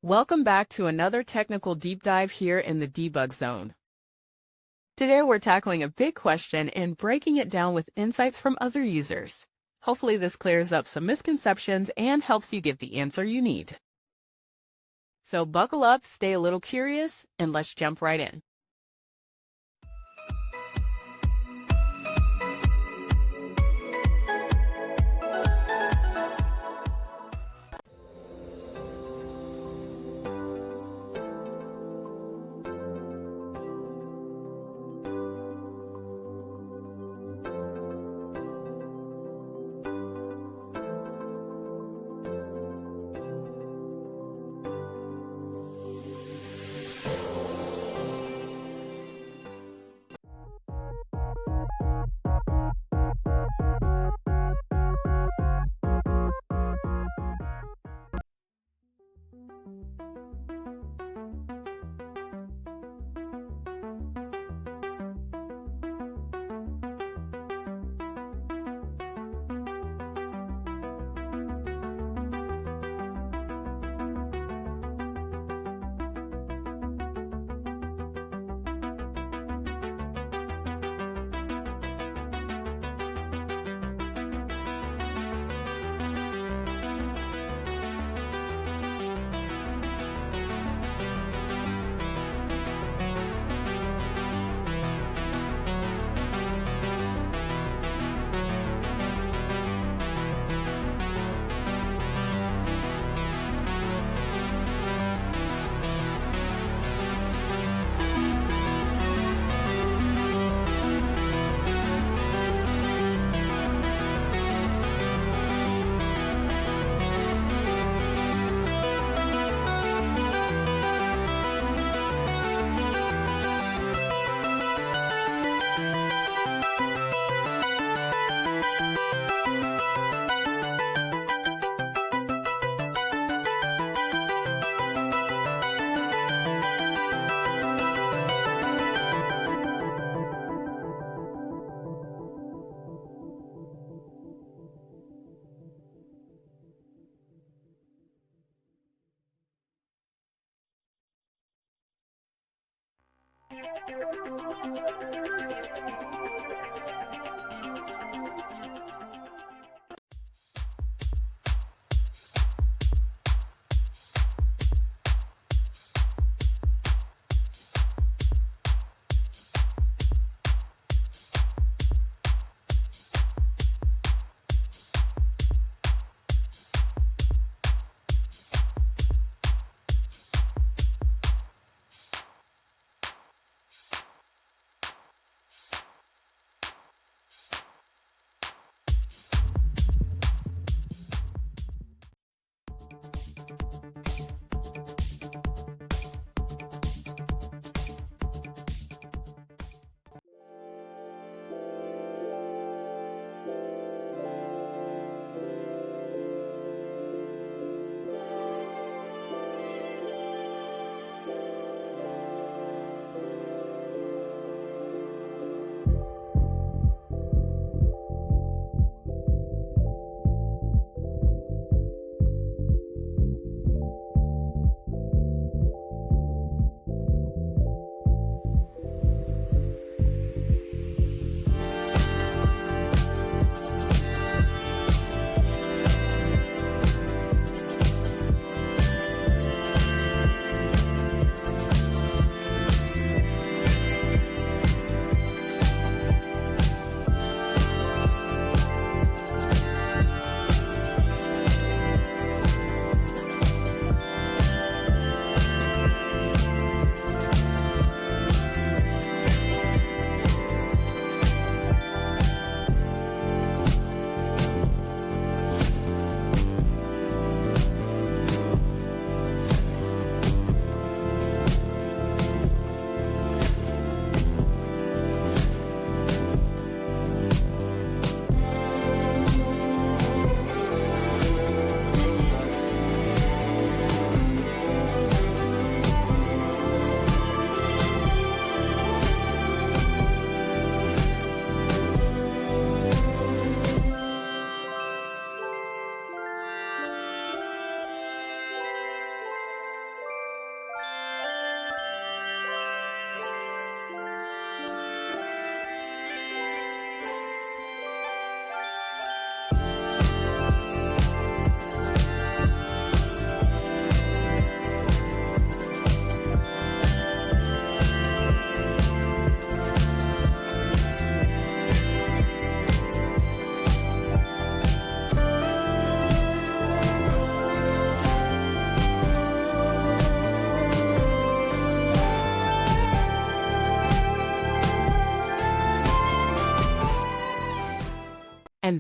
Welcome back to another technical deep dive here in the Debug Zone. Today we're tackling a big question and breaking it down with insights from other users. Hopefully this clears up some misconceptions and helps you get the answer you need. So buckle up, stay a little curious, and let's jump right in.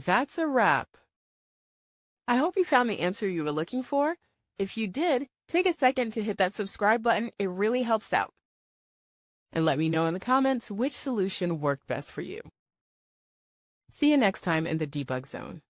And that's a wrap. I hope you found the answer you were looking for. If you did, take a second to hit that subscribe button. It really helps out. And let me know in the comments which solution worked best for you. See you next time in the Debug Zone.